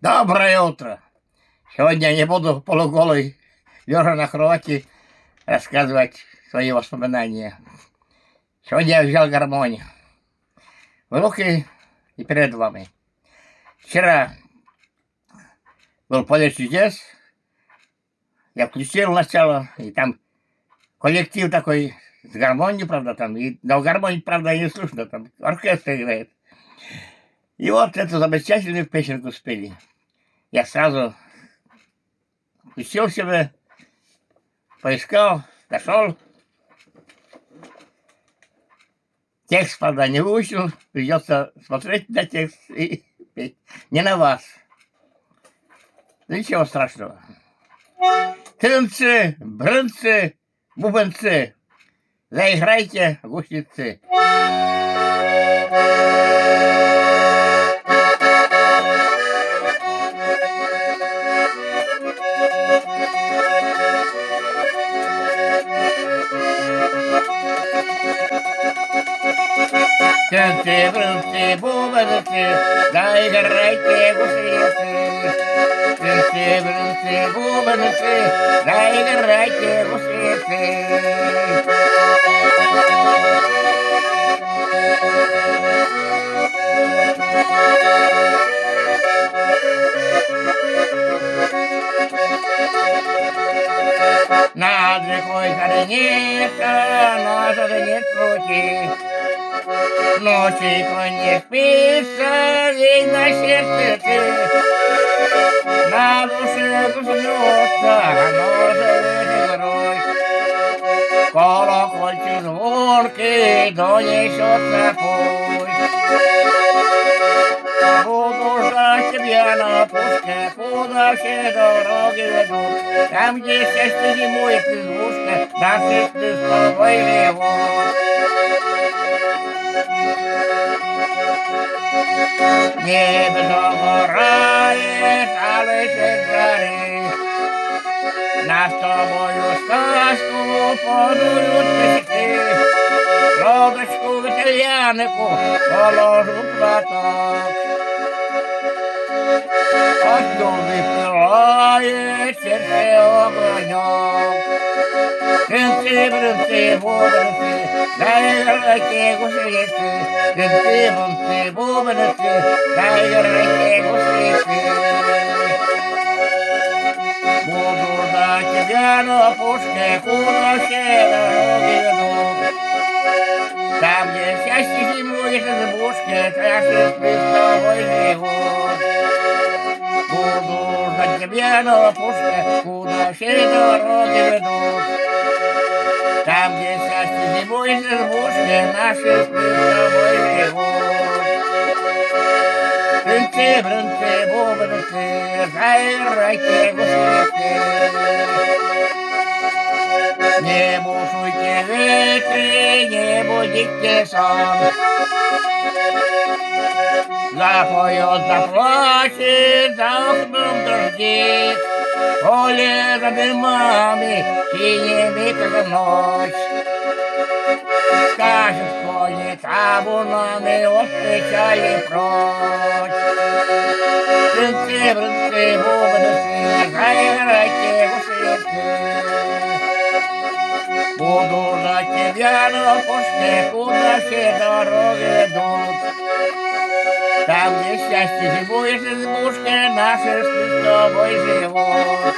Доброе утро! Сегодня я не буду полуголый, лежа на кровати, рассказывать свои воспоминания. Сегодня я взял гармонь в руки и перед вами. Вчера был поле чудес, я включил начало, и там коллектив такой с гармонией, правда, там, но гармонии, правда, не слышно, там оркестр играет. И вот эту замечательную песенку спели. Я сразу включил себе, поискал, нашел. Текст, правда, не выучил, придется смотреть на текст и петь. Не на вас. Ничего страшного. Тынцы, брынцы, бубенцы, заиграйте, гусеницы. Тынцы, брынцы, бубенцы, заиграйте, гусеницы. Тынцы, брынцы, бубенцы, заиграйте, гусеницы. Над рекой Кореневка, назад нет пути. Ночи конь не спится, день на сердце ты. На душе гуснется, ножи грудь. Колокольчик звонкий, донесется путь. Буду ждать тебя на пушке, куда все дороги ведут. Там, где счастье зимует избушка, на сестры с тобой живут. Небо догорает, а лишь горы. Нас с тобою сказку подуют песики. Лодочку в итальянику положу платок. От дуби пылает сердце огонек. Тынцы, брынцы, бубенцы, заиграйте, гусеницы. Тынцы, брынцы, бубенцы, заиграйте, гусеницы. Буду ждать тебя на пушке, куда все дороги ведут. Там, где счастье зимует избушке, наши спи с тобой живут. Буду ждать тебя на пушке, куда все дороги ведут. Там, где счастье зимует избушке, наши спи с тобой живут. Тынцы, брынцы, бубенцы, заиграйте, гусеницы. Не бушуйте ветры, не будите сон. Запоет, заплачет, за окном дождик. Поле за дымами, синими, как ночь. Скажет конец табунами от печали прочь. Тынцы, брынцы, бубенцы, заиграйте, гусеницы. Буду ждать тебя на пушке, куда все дороги ведут. Там, где счастье зимует избушке, наши с тобой живут.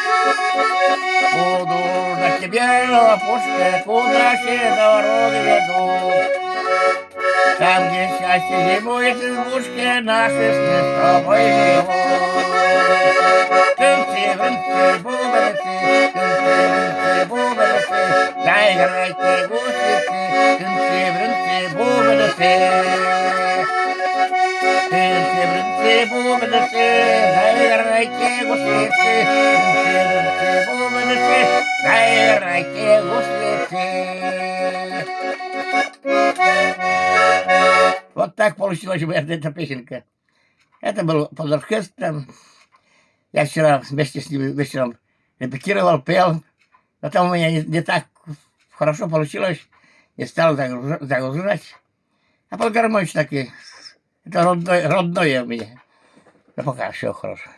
Буду ждать тебя на пушке, куда все дороги ведут. Там, где счастье зимует избушке, наши с тобой живут. Тынцы, брынцы, бубенцы, тынцы, брынцы, бубенцы, заиграйте, гусеницы, тынцы, брынцы, бубенцы. Тынцы, брынцы, бубенцы, заиграйте, гусеницы, тынцы, брынцы, бубенцы, заиграйте, гусеницы. Вот так получилась у меня эта песенка. Это был под оркестром. Я вчера вместе с ним вечером репетировал, пел. Потом у меня не так хорошо получилось. И стал загружать. А под гармонь таки. Это родное у меня. Да пока все хорошо.